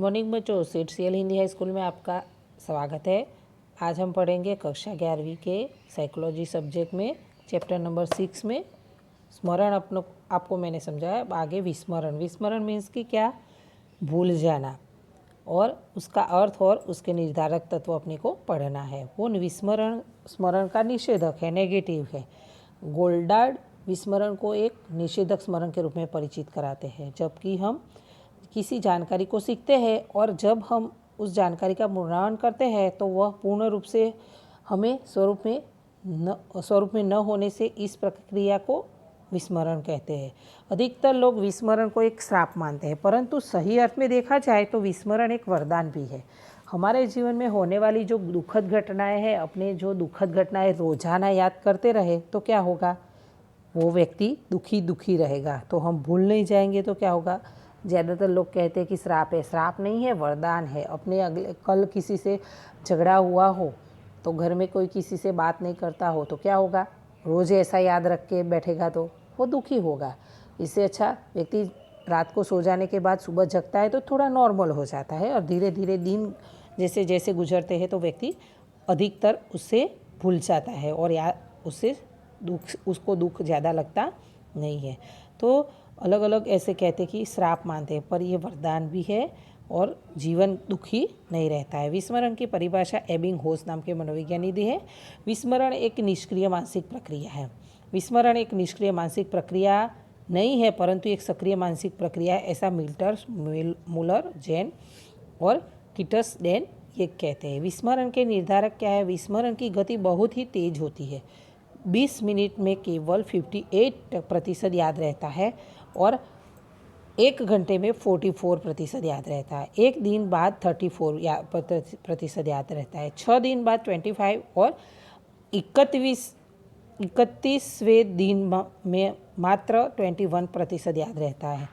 Morning बच्चों, CL Hindi high school में आपका स्वागत है। आज हम पढ़ेंगे कक्षा 11वीं के साइकोलॉजी सब्जेक्ट में चैप्टर नंबर 6 में स्मरण। आपको मैंने समझाया। आगे विस्मरण। विस्मरण मीन्स कि क्या? भूल जाना, और उसका अर्थ और उसके निर्धारक तत्व अपने को पढ़ना है। वो विस्मरण स्मरण का निषेधक है, नेगेटिव है। गोल्डार्ड विस्मरण को एक निषेधक स्मरण के रूप में परिचित कराते हैं। जबकि हम किसी जानकारी को सीखते हैं और जब हम उस जानकारी का पुनरावृत्ति करते हैं तो वह पूर्ण रूप से हमें स्वरूप में न होने से इस प्रक्रिया को विस्मरण कहते हैं। अधिकतर लोग विस्मरण को एक श्राप मानते हैं, परंतु सही अर्थ में देखा जाए तो विस्मरण एक वरदान भी है। हमारे जीवन में होने वाली जो दुखद घटनाएं हैं, अपने जो दुखद घटनाएं रोजाना याद करते रहे तो क्या होगा? वो व्यक्ति दुखी रहेगा। तो हम भूल नहीं जाएंगे तो क्या होगा? ज़्यादातर लोग कहते हैं कि श्राप है। श्राप नहीं है, वरदान है। अपने कल किसी से झगड़ा हुआ हो तो घर में कोई किसी से बात नहीं करता हो तो क्या होगा? रोज़ ऐसा याद रख के बैठेगा तो वो दुखी होगा। इससे अच्छा व्यक्ति रात को सो जाने के बाद सुबह जगता है तो थोड़ा नॉर्मल हो जाता है, और धीरे धीरे दिन जैसे जैसे गुजरते हैं तो व्यक्ति अधिकतर उससे भूल जाता है और उसको दुख ज़्यादा लगता नहीं है। तो अलग अलग ऐसे कहते कि श्राप मानते हैं, पर यह वरदान भी है और जीवन दुखी नहीं रहता है। विस्मरण की परिभाषा एबिंगहॉस नाम के मनोविज्ञानी दी है। विस्मरण एक निष्क्रिय मानसिक प्रक्रिया है। विस्मरण एक निष्क्रिय मानसिक प्रक्रिया नहीं है, परंतु एक सक्रिय मानसिक प्रक्रिया है, ऐसा मुलर, जैन और किटसडेन ये कहते हैं। विस्मरण के निर्धारक क्या है? विस्मरण की गति बहुत ही तेज होती है। 20 मिनट में केवल 58% याद रहता है और 1 घंटे में 44% याद रहता है। 1 दिन बाद 34% याद रहता है। 6 दिन बाद 25 और 31वें दिन में मात्र 21% याद रहता है।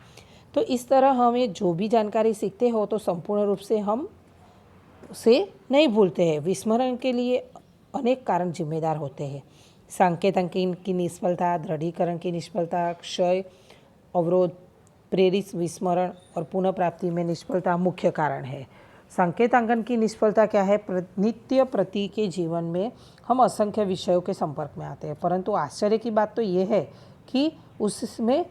तो इस तरह हमें जो भी जानकारी सीखते हो तो संपूर्ण रूप से हम उसे नहीं भूलते हैं। विस्मरण के लिए अनेक कारण जिम्मेदार होते हैं। सांकेतांकन की निष्फलता, दृढ़ीकरण की निष्फलता, क्षय, अवरोध, प्रेरित विस्मरण और पुनः प्राप्ति में निष्फलता मुख्य कारण है। सांकेतांकन की निष्फलता क्या है? नित्य प्रति के जीवन में हम असंख्य विषयों के संपर्क में आते हैं, परंतु आश्चर्य की बात तो ये है कि उसमें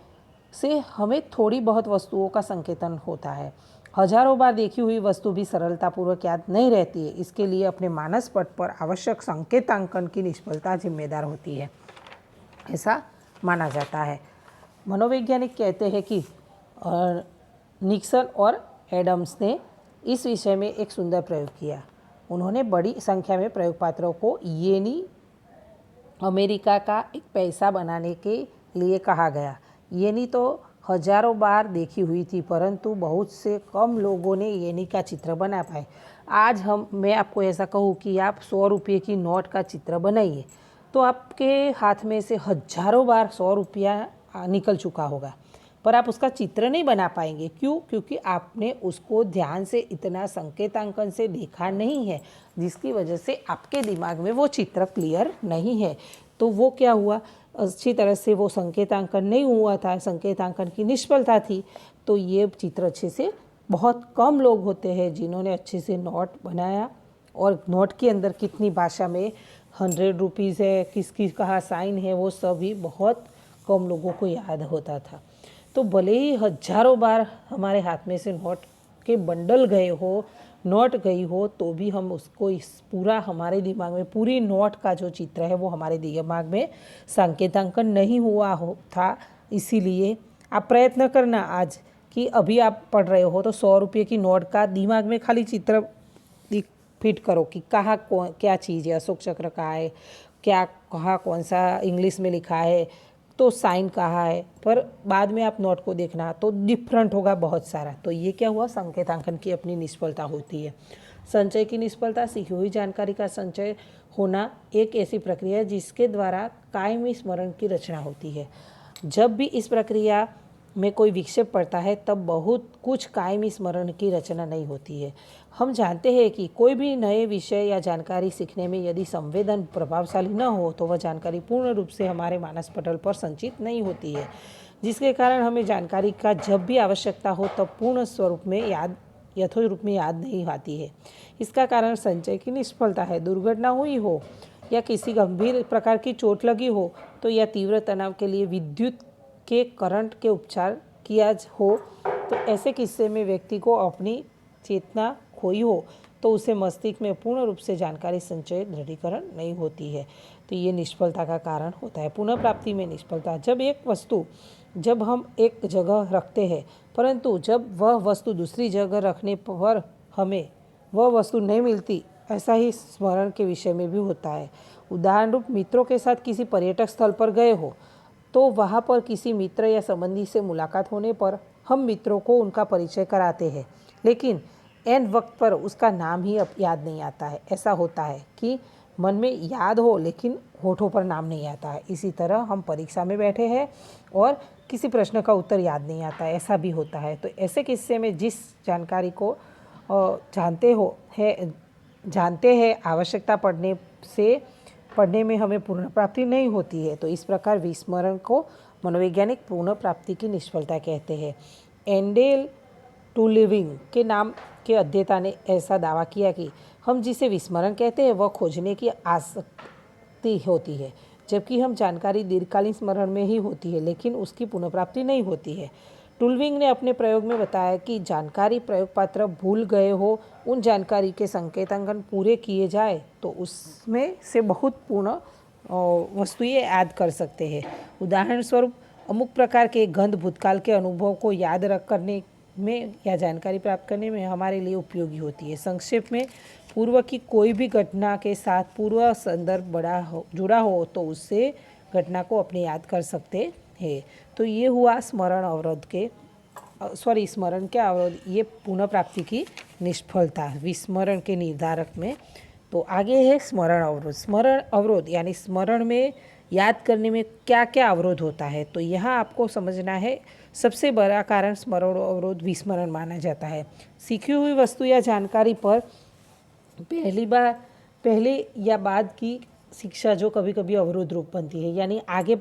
से हमें थोड़ी बहुत वस्तुओं का संकेतन होता है। हजारों बार देखी हुई वस्तु भी सरलतापूर्वक याद नहीं रहती है। इसके लिए अपने मानस पट पर आवश्यक संकेतांकन की निष्फलता जिम्मेदार होती है, ऐसा माना जाता है। मनोवैज्ञानिक कहते हैं कि निक्सन और एडम्स ने इस विषय में एक सुंदर प्रयोग किया। उन्होंने बड़ी संख्या में प्रयोग पात्रों को येनी अमेरिका का एक पैसा बनाने के लिए कहा गया। येनी तो हजारों बार देखी हुई थी, परंतु बहुत से कम लोगों ने येनी का चित्र बना पाए। आज मैं आपको ऐसा कहूँ कि आप 100 रुपये की नोट का चित्र बनाइए तो आपके हाथ में से हजारों बार 100 रुपया निकल चुका होगा, पर आप उसका चित्र नहीं बना पाएंगे। क्यों? क्योंकि आपने उसको ध्यान से इतना संकेतांकन से देखा नहीं है, जिसकी वजह से आपके दिमाग में वो चित्र क्लियर नहीं है। तो वो क्या हुआ? अच्छी तरह से वो संकेतांकन नहीं हुआ था, संकेतांकन की निष्फलता थी। तो ये चित्र अच्छे से बहुत कम लोग होते हैं जिन्होंने अच्छे से नोट बनाया, और नोट के अंदर कितनी भाषा में 100 रुपीज़ है, किसकी कहाँ साइन है, वो सभी बहुत कम लोगों को याद होता था। तो भले ही हजारों बार हमारे हाथ में से नोट के बंडल गए हो, नोट गई हो, तो भी हम उसको पूरा हमारे दिमाग में पूरी नोट का जो चित्र है वो हमारे दिमाग में संकेतांकन नहीं हुआ था। इसीलिए आप प्रयत्न करना आज कि अभी आप पढ़ रहे हो तो 100 रुपये की नोट का दिमाग में खाली चित्र फिट करो कि कहाँ क्या चीज़ है, अशोक चक्र कहाँ है, कहाँ कौन सा इंग्लिश में लिखा है, तो साइन कहाँ है, पर बाद में आप नोट को देखना तो डिफरेंट होगा बहुत सारा। तो ये क्या हुआ? संकेतांकन की अपनी निष्फलता होती है। संचय की निष्फलता। सीखी हुई जानकारी का संचय होना एक ऐसी प्रक्रिया है जिसके द्वारा कायमी स्मरण की रचना होती है। जब भी इस प्रक्रिया में कोई विक्षेप पड़ता है तब बहुत कुछ कायमी स्मरण की रचना नहीं होती है। हम जानते हैं कि कोई भी नए विषय या जानकारी सीखने में यदि संवेदन प्रभावशाली न हो तो वह जानकारी पूर्ण रूप से हमारे मानस पटल पर संचित नहीं होती है, जिसके कारण हमें जानकारी का जब भी आवश्यकता हो तब पूर्ण स्वरूप में याद यथोचित रूप में याद नहीं आती है। इसका कारण संचय की निष्फलता है। दुर्घटना हुई हो या किसी गंभीर प्रकार की चोट लगी हो तो या तीव्र तनाव के लिए विद्युत के करंट के उपचार किया हो, तो ऐसे किस्से में व्यक्ति को अपनी चेतना खोई हो तो उसे मस्तिष्क में पूर्ण रूप से जानकारी संचय दृढ़ीकरण नहीं होती है, तो ये निष्फलता का कारण होता है। पुनः प्राप्ति में निष्फलता, जब हम एक जगह रखते हैं परंतु जब वह वस्तु दूसरी जगह रखने पर हमें वह वस्तु नहीं मिलती, ऐसा ही स्मरण के विषय में भी होता है। उदाहरण रूप, मित्रों के साथ किसी पर्यटक स्थल पर गए हो तो वहाँ पर किसी मित्र या संबंधी से मुलाकात होने पर हम मित्रों को उनका परिचय कराते हैं, लेकिन एन वक्त पर उसका नाम ही अब याद नहीं आता है। ऐसा होता है कि मन में याद हो लेकिन होठों पर नाम नहीं आता है। इसी तरह हम परीक्षा में बैठे हैं और किसी प्रश्न का उत्तर याद नहीं आता है, ऐसा भी होता है। तो ऐसे किस्से में जिस जानकारी को जानते हैं आवश्यकता पढ़ने में हमें पूर्ण प्राप्ति नहीं होती है। तो इस प्रकार विस्मरण को मनोवैज्ञानिक पूर्ण प्राप्ति की निष्फलता कहते हैं। एंडेल टूलिविंग के नाम के अध्येता ने ऐसा दावा किया कि हम जिसे विस्मरण कहते हैं वह खोजने की आसक्ति होती है, जबकि हम जानकारी दीर्घकालीन स्मरण में ही होती है लेकिन उसकी पुनर्प्राप्ति नहीं होती है। टूलविंग ने अपने प्रयोग में बताया कि जानकारी प्रयोग पात्र भूल गए हो, उन जानकारी के संकेतांकन पूरे किए जाए तो उसमें से बहुत पूर्ण वस्तुएं याद कर सकते हैं। उदाहरण स्वरूप, अमुक प्रकार के गंध भूतकाल के अनुभव को याद करने में या जानकारी प्राप्त करने में हमारे लिए उपयोगी होती है। संक्षेप में, पूर्व की कोई भी घटना के साथ पूर्व संदर्भ जुड़ा हो तो उससे घटना को अपने याद कर सकते हैं। तो ये हुआ स्मरण के अवरोध, ये पुनः प्राप्ति की निष्फलता विस्मरण के निर्धारक में। तो आगे है स्मरण अवरोध। स्मरण अवरोध यानी स्मरण में याद करने में क्या क्या अवरोध होता है, तो यहाँ आपको समझना है। सबसे बड़ा कारण स्मरण अवरोध विस्मरण माना जाता है। सीखी हुई वस्तु या जानकारी पर पहले या बाद की शिक्षा जो कभी कभी अवरोध रूप बनती है, यानी आगे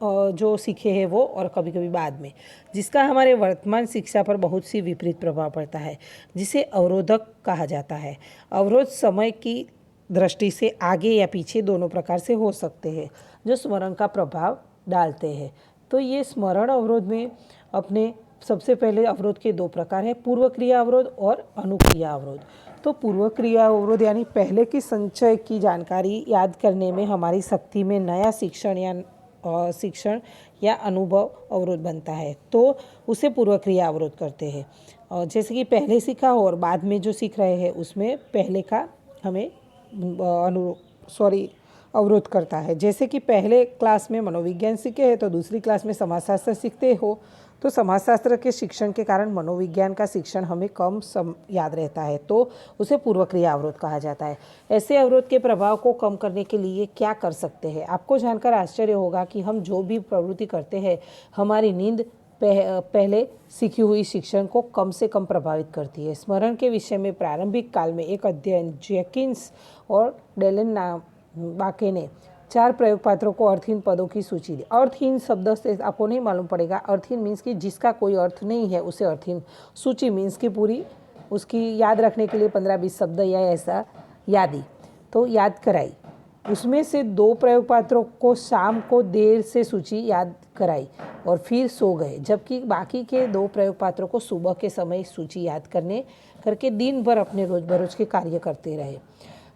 जो सीखे हैं वो और कभी कभी बाद में, जिसका हमारे वर्तमान शिक्षा पर बहुत सी विपरीत प्रभाव पड़ता है, जिसे अवरोधक कहा जाता है। अवरोध समय की दृष्टि से आगे या पीछे दोनों प्रकार से हो सकते हैं जो स्मरण का प्रभाव डालते हैं। तो ये स्मरण अवरोध में अपने सबसे पहले अवरोध के दो प्रकार हैं, पूर्व क्रिया अवरोध और अनुक्रिया अवरोध। तो पूर्व क्रिया अवरोध यानी पहले की संचय की जानकारी याद करने में हमारी शक्ति में नया शिक्षण या अनुभव अवरोध बनता है, तो उसे पूर्व क्रिया अवरोध करते हैं। और जैसे कि पहले सीखा हो और बाद में जो सीख रहे हैं उसमें पहले का हमें अवरोध करता है। जैसे कि पहले क्लास में मनोविज्ञान सीखे हैं तो दूसरी क्लास में समाजशास्त्र सीखते हो, तो समाजशास्त्र के शिक्षण के कारण मनोविज्ञान का शिक्षण हमें कम याद रहता है, तो उसे पूर्व क्रिया अवरोध कहा जाता है। ऐसे अवरोध के प्रभाव को कम करने के लिए क्या कर सकते हैं? आपको जानकर आश्चर्य होगा कि हम जो भी प्रवृत्ति करते हैं, हमारी नींद पहले सीखी हुई शिक्षण को कम से कम प्रभावित करती है। स्मरण के विषय में प्रारंभिक काल में एक अध्ययन जेकिंस और डेलन बाके ने 4 प्रयोग पात्रों को अर्थहीन पदों की सूची दी। अर्थहीन शब्द से आपको नहीं मालूम पड़ेगा। अर्थहीन मीन्स कि जिसका कोई अर्थ नहीं है उसे अर्थहीन। सूची मीन्स कि पूरी उसकी याद रखने के लिए 15-20 शब्द या ऐसा यादी, तो याद कराई। उसमें से 2 प्रयोग पात्रों को शाम को देर से सूची याद कराई और फिर सो गए, जबकि बाकी के 2 प्रयोग पात्रों को सुबह के समय सूची याद करके दिन भर अपने रोजबरोज के कार्य करते रहे।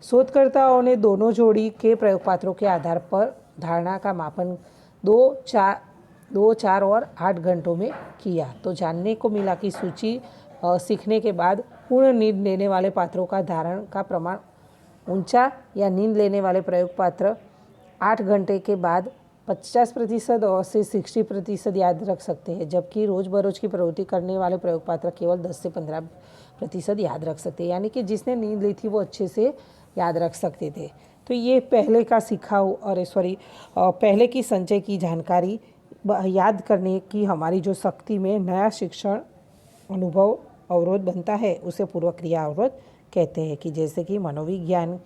शोधकर्ताओं ने दोनों जोड़ी के प्रयोग पात्रों के आधार पर धारणा का मापन 2, 4 और 8 घंटों में किया, तो जानने को मिला कि सूची सीखने के बाद पूर्ण नींद लेने वाले पात्रों का धारण का प्रमाण ऊंचा या नींद लेने वाले प्रयोग पात्र 8 घंटे के बाद 50% और से 60% याद रख सकते हैं, जबकि रोज बरोज की प्रवृत्ति करने वाले प्रयोग पात्र केवल 10 से 15% याद रख सकते हैं, यानी कि जिसने नींद ली थी वो अच्छे से याद रख सकते थे। तो ये पहले का पहले की संचय की जानकारी याद करने की हमारी जो शक्ति में नया शिक्षण अनुभव अवरोध बनता है उसे पूर्व क्रिया अवरोध कहते हैं। कि जैसे कि मनोविज्ञान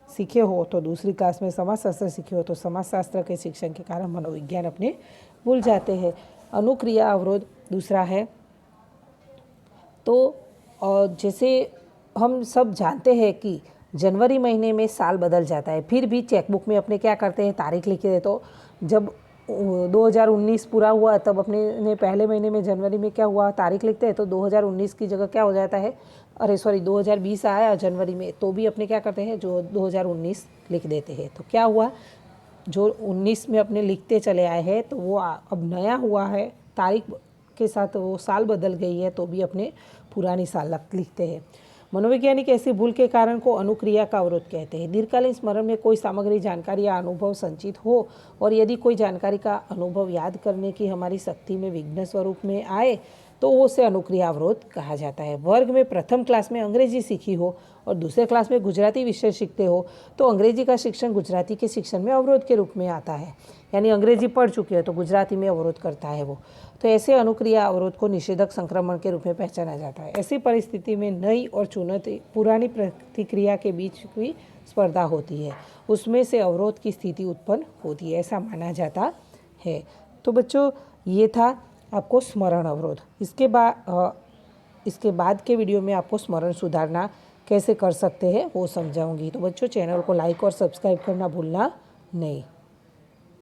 सीखे हो तो दूसरी क्लास में समाजशास्त्र सीखे हो तो समाजशास्त्र के शिक्षण के कारण मनोविज्ञान अपने भूल जाते हैं। अनुक्रिया अवरोध दूसरा है। तो और जैसे हम सब जानते हैं कि जनवरी महीने में साल बदल जाता है, फिर भी चेकबुक में अपने क्या करते हैं, तारीख लिख देते। तो जब 2019 पूरा हुआ तब अपने ने पहले महीने में जनवरी में क्या हुआ तारीख लिखते हैं, तो 2019 की जगह क्या हो जाता है, अरे सॉरी 2020 आया जनवरी में, तो भी अपने क्या करते हैं, जो 2019 लिख देते हैं। तो क्या हुआ, जो 19 में अपने लिखते चले आए हैं तो वो अब नया हुआ है, तारीख के साथ वो साल बदल गई है, तो भी अपने पुरानी साल लिखते हैं। मनोवैज्ञानिक ऐसी भूल के कारण को अनुक्रिया का अवरोध कहते हैं। दीर्घकालीन स्मरण में कोई सामग्री, जानकारी या अनुभव संचित हो और यदि कोई जानकारी का अनुभव याद करने की हमारी शक्ति में विघ्न स्वरूप में आए तो उसे अनुक्रिया अवरोध कहा जाता है। वर्ग में प्रथम क्लास में अंग्रेजी सीखी हो और दूसरे क्लास में गुजराती विषय सीखते हो तो अंग्रेजी का शिक्षण गुजराती के शिक्षण में अवरोध के रूप में आता है, यानी अंग्रेजी पढ़ चुके हो तो गुजराती में अवरोध करता है वो। तो ऐसे अनुक्रिया अवरोध को निषेधक संक्रमण के रूप में पहचाना जाता है। ऐसी परिस्थिति में नई और चुनौती पुरानी प्रतिक्रिया के बीच की स्पर्धा होती है, उसमें से अवरोध की स्थिति उत्पन्न होती है, ऐसा माना जाता है। तो बच्चों ये था आपको स्मरण अवरोध। इसके बाद के वीडियो में आपको स्मरण सुधारना कैसे कर सकते हैं वो समझाऊंगी। तो बच्चों चैनल को लाइक और सब्सक्राइब करना भूलना नहीं।